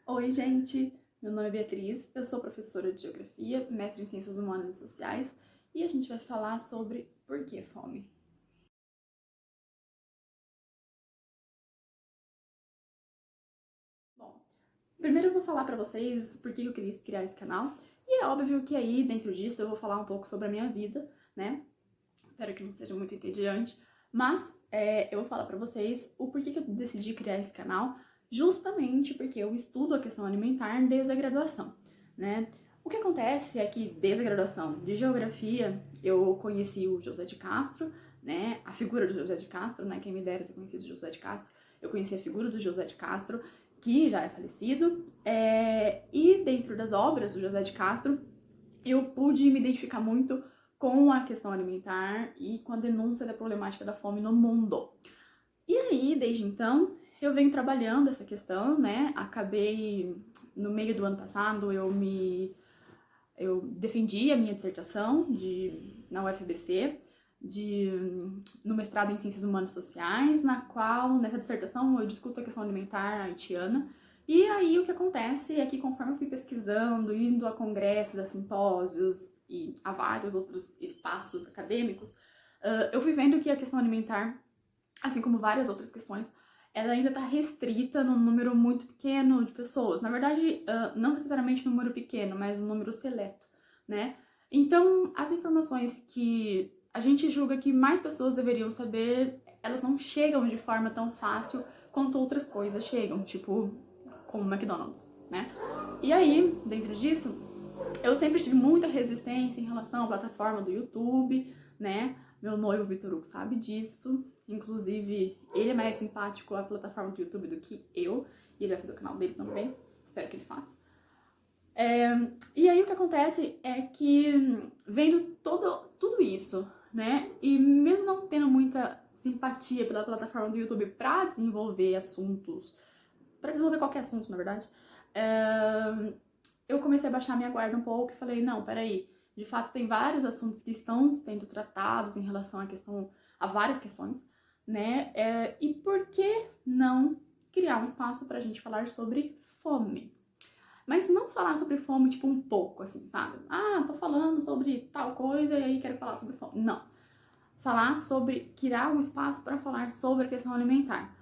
Oi, gente! Meu nome é Beatriz, eu sou professora de Geografia, mestre em Ciências Humanas e Sociais, e a gente vai falar sobre por que fome. Bom, primeiro eu vou falar pra vocês por que eu quis criar esse canal, e é óbvio que aí, dentro disso, eu vou falar um pouco sobre a minha vida, né? Espero que não seja muito entediante, mas eu vou falar pra vocês o porquê que eu decidi criar esse canal, justamente porque eu estudo a questão alimentar desde a graduação, né? O que acontece é que desde a graduação de Geografia eu conheci o José de Castro, né? A figura do José de Castro, né? Quem me dera ter conhecido o José de Castro. Eu conheci a figura do José de Castro, que já é falecido, e dentro das obras do José de Castro eu pude me identificar muito com a questão alimentar e com a denúncia da problemática da fome no mundo. E aí, desde então, eu venho trabalhando essa questão, né? Acabei, no meio do ano passado, eu defendi a minha dissertação na UFBC, no mestrado em Ciências Humanas e Sociais, na qual, nessa dissertação, eu discuto a questão alimentar haitiana. E aí o que acontece é que conforme eu fui pesquisando, indo a congressos, a simpósios e a vários outros espaços acadêmicos, eu fui vendo que a questão alimentar, assim como várias outras questões, ela ainda está restrita num número muito pequeno de pessoas. Na verdade, não necessariamente um número pequeno, mas um número seleto, né? Então, as informações que a gente julga que mais pessoas deveriam saber, elas não chegam de forma tão fácil quanto outras coisas chegam, tipo, como o McDonald's, né? E aí, dentro disso, eu sempre tive muita resistência em relação à plataforma do YouTube, né? Meu noivo Vitor Hugo sabe disso. Inclusive, ele é mais simpático à plataforma do YouTube do que eu. E ele vai fazer o canal dele também. Espero que ele faça. E aí o que acontece é que, vendo tudo isso, né? E mesmo não tendo muita simpatia pela plataforma do YouTube para desenvolver assuntos, para desenvolver qualquer assunto, na verdade, eu comecei a baixar minha guarda um pouco e falei, não, peraí, de fato tem vários assuntos que estão sendo tratados em relação a várias questões, né? E por que não criar um espaço pra gente falar sobre fome? Mas não falar sobre fome, tipo, um pouco, assim, sabe? Ah, tô falando sobre tal coisa e aí quero falar sobre fome. Não. Falar sobre, criar um espaço para falar sobre a questão alimentar.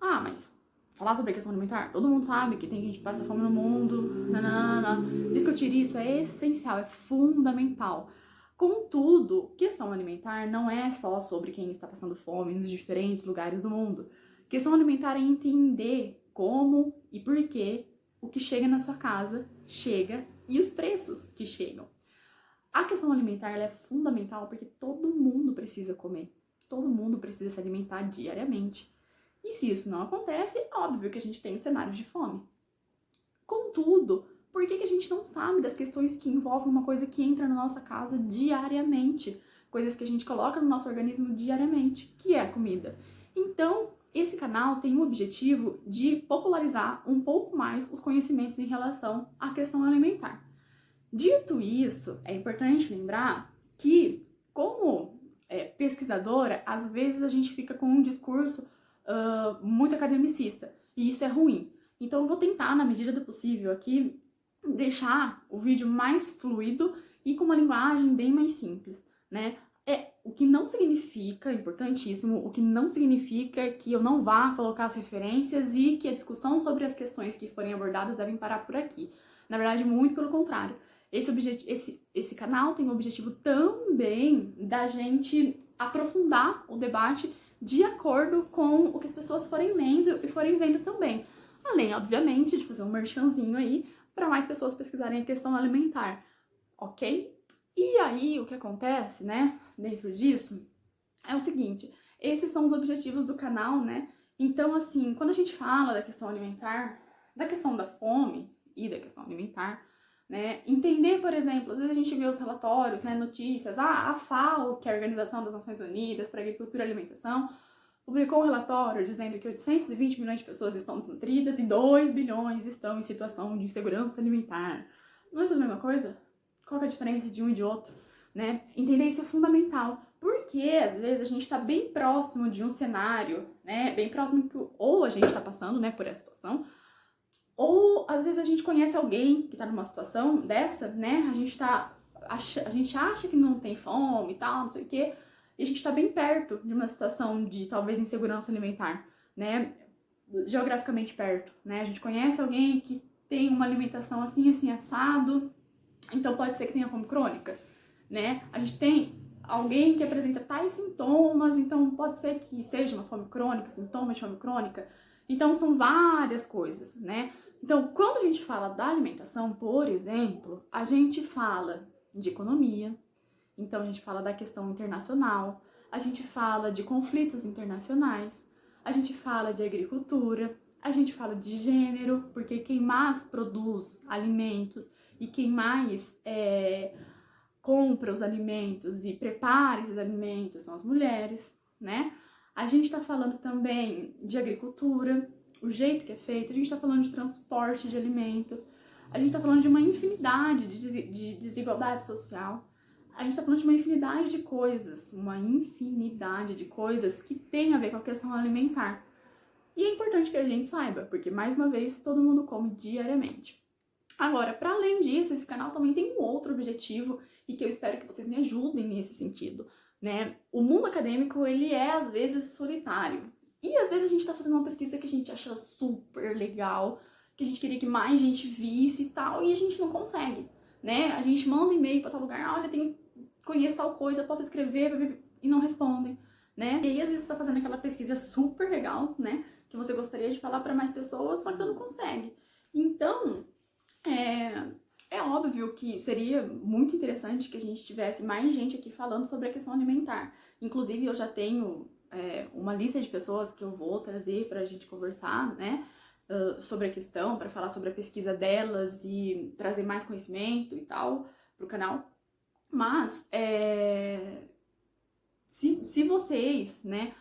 Ah, mas falar sobre a questão alimentar? Todo mundo sabe que tem gente que passa fome no mundo. Nananana. Discutir isso é essencial, é fundamental. Contudo, questão alimentar não é só sobre quem está passando fome nos diferentes lugares do mundo. Questão alimentar é entender como e por que o que chega na sua casa chega e os preços que chegam. A questão alimentar ela é fundamental porque todo mundo precisa comer. Todo mundo precisa se alimentar diariamente. E se isso não acontece, é óbvio que a gente tem um cenário de fome. Contudo, por que a gente não sabe das questões que envolvem uma coisa que entra na nossa casa diariamente? Coisas que a gente coloca no nosso organismo diariamente, que é a comida. Então, esse canal tem o objetivo de popularizar um pouco mais os conhecimentos em relação à questão alimentar. Dito isso, é importante lembrar que, como pesquisadora, às vezes a gente fica com um discurso muito academicista, e isso é ruim. Então eu vou tentar, na medida do possível aqui, deixar o vídeo mais fluido e com uma linguagem bem mais simples, né? O que não significa, importantíssimo, o que não significa que eu não vá colocar as referências e que a discussão sobre as questões que forem abordadas devem parar por aqui. Na verdade, muito pelo contrário. Esse canal tem o objetivo também da gente aprofundar o debate de acordo com o que as pessoas forem lendo e forem vendo também. Além, obviamente, de fazer um merchanzinho aí para mais pessoas pesquisarem a questão alimentar, ok? E aí, o que acontece, né, dentro disso, é o seguinte, esses são os objetivos do canal, né? Então, assim, quando a gente fala da questão alimentar, da questão da fome e da questão alimentar, né, entender, por exemplo, às vezes a gente vê os relatórios, né, notícias, a FAO, que é a Organização das Nações Unidas para a Agricultura e Alimentação, publicou um relatório dizendo que 820 milhões de pessoas estão desnutridas e 2 bilhões estão em situação de insegurança alimentar. Não é tudo a mesma coisa? Qual é a diferença de um e de outro? Né? Entender isso é fundamental, porque às vezes a gente está bem próximo de um cenário, né, bem próximo que ou a gente está passando, né, por essa situação, ou às vezes a gente conhece alguém que tá numa situação dessa, né? A gente acha que não tem fome e tal, não sei o quê, e a gente tá bem perto de uma situação de talvez insegurança alimentar, né? Geograficamente perto, né? A gente conhece alguém que tem uma alimentação assim, assim, assado, então pode ser que tenha fome crônica, né? A gente tem alguém que apresenta tais sintomas, então pode ser que seja uma fome crônica, sintomas de fome crônica. Então são várias coisas, né? Então, quando a gente fala da alimentação, por exemplo, a gente fala de economia, então a gente fala da questão internacional, a gente fala de conflitos internacionais, a gente fala de agricultura, a gente fala de gênero, porque quem mais produz alimentos e quem mais compra os alimentos e prepara esses alimentos são as mulheres, né? A gente está falando também de agricultura, o jeito que é feito, a gente está falando de transporte de alimento, a gente está falando de uma infinidade de desigualdade social, a gente está falando de uma infinidade de coisas que tem a ver com a questão alimentar. E é importante que a gente saiba, porque, mais uma vez, todo mundo come diariamente. Agora, para além disso, esse canal também tem um outro objetivo e que eu espero que vocês me ajudem nesse sentido, né? O mundo acadêmico, ele é, às vezes, solitário. E, às vezes, a gente tá fazendo uma pesquisa que a gente acha super legal, que a gente queria que mais gente visse e tal, e a gente não consegue, né? A gente manda e-mail para tal lugar, olha, conheço tal coisa, posso escrever, e não respondem, né? E aí, às vezes, você tá fazendo aquela pesquisa super legal, né? Que você gostaria de falar para mais pessoas, só que você não consegue. Então, é óbvio que seria muito interessante que a gente tivesse mais gente aqui falando sobre a questão alimentar. Inclusive, eu já tenho uma lista de pessoas que eu vou trazer pra gente conversar, né? Sobre a questão, para falar sobre a pesquisa delas e trazer mais conhecimento e tal pro canal. Mas, se vocês, né?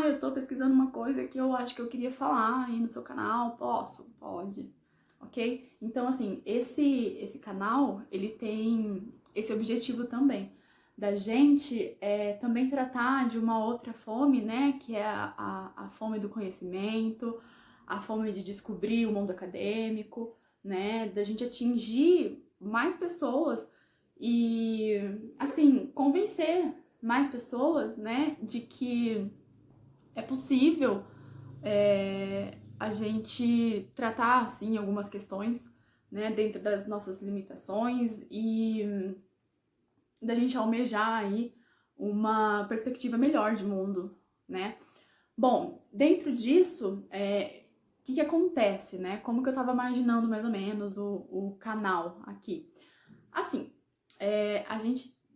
Eu tô pesquisando uma coisa que eu acho que eu queria falar aí no seu canal, posso? Pode. Ok? Então, assim, esse canal, ele tem esse objetivo também, da gente também tratar de uma outra fome, né, que é a fome do conhecimento, a fome de descobrir o mundo acadêmico, né, da gente atingir mais pessoas e, assim, convencer mais pessoas, né, de que é possível a gente tratar, assim, algumas questões, né, dentro das nossas limitações e da gente almejar aí uma perspectiva melhor de mundo, né. Bom, dentro disso, o que acontece, né, como que eu tava imaginando mais ou menos o canal aqui. Assim,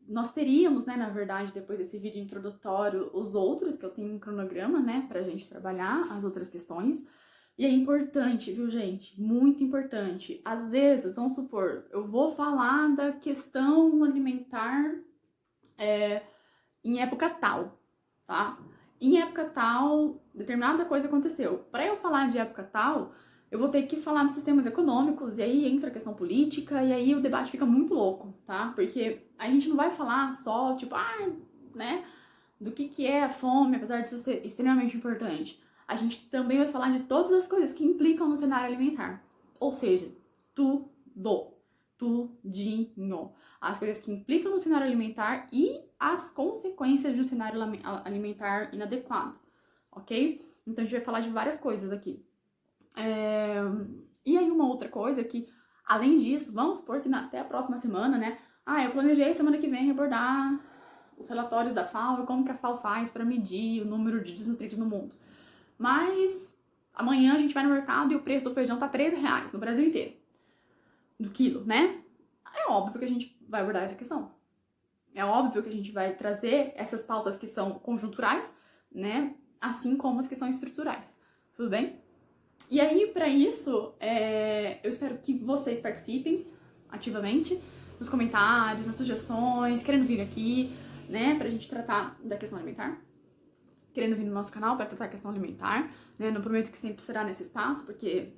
nós teríamos, né, na verdade, depois desse vídeo introdutório, os outros, que eu tenho um cronograma, né, pra gente trabalhar as outras questões. E é importante, viu, gente? Muito importante. Às vezes, vamos supor, eu vou falar da questão alimentar em época tal, tá? Em época tal, determinada coisa aconteceu. Para eu falar de época tal, eu vou ter que falar de sistemas econômicos, e aí entra a questão política, e aí o debate fica muito louco, tá? Porque a gente não vai falar só, tipo, né, do que é a fome, apesar disso ser extremamente importante. A gente também vai falar de todas as coisas que implicam no cenário alimentar. Ou seja, tudinho. As coisas que implicam no cenário alimentar e as consequências de um cenário alimentar inadequado, ok? Então a gente vai falar de várias coisas aqui. E aí uma outra coisa que, além disso, vamos supor que até a próxima semana, né? Eu planejei semana que vem abordar os relatórios da FAO e como que a FAO faz para medir o número de desnutridos no mundo. Mas amanhã a gente vai no mercado e o preço do feijão tá R$13 no Brasil inteiro. Do quilo, né? É óbvio que a gente vai abordar essa questão. É óbvio que a gente vai trazer essas pautas que são conjunturais, né? Assim como as que são estruturais. Tudo bem? E aí, para isso, eu espero que vocês participem ativamente nos comentários, nas sugestões, querendo vir aqui, né, pra gente tratar da questão alimentar. Querendo vir no nosso canal para tratar a questão alimentar, né? Não prometo que sempre será nesse espaço, porque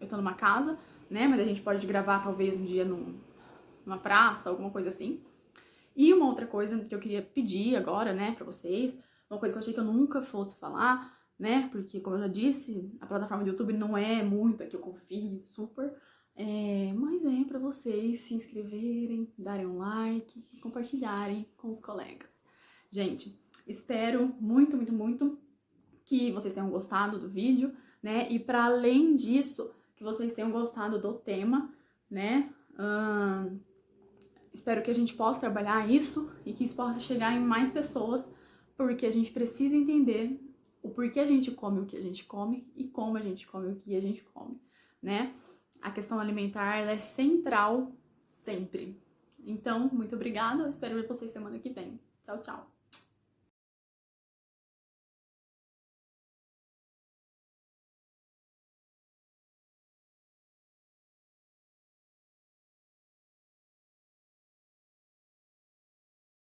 eu tô numa casa, né? Mas a gente pode gravar talvez um dia numa praça, alguma coisa assim. E uma outra coisa que eu queria pedir agora, né, pra vocês, uma coisa que eu achei que eu nunca fosse falar, né? Porque, como eu já disse, a plataforma do YouTube não é muito a que eu confio super, Mas é para vocês se inscreverem, darem um like e compartilharem com os colegas. Gente, espero muito, muito, muito que vocês tenham gostado do vídeo, né? E para além disso, que vocês tenham gostado do tema, né? Espero que a gente possa trabalhar isso e que isso possa chegar em mais pessoas, porque a gente precisa entender o porquê a gente come o que a gente come e como a gente come o que a gente come, né? A questão alimentar, ela é central sempre. Então, muito obrigada, eu espero ver vocês semana que vem. Tchau, tchau!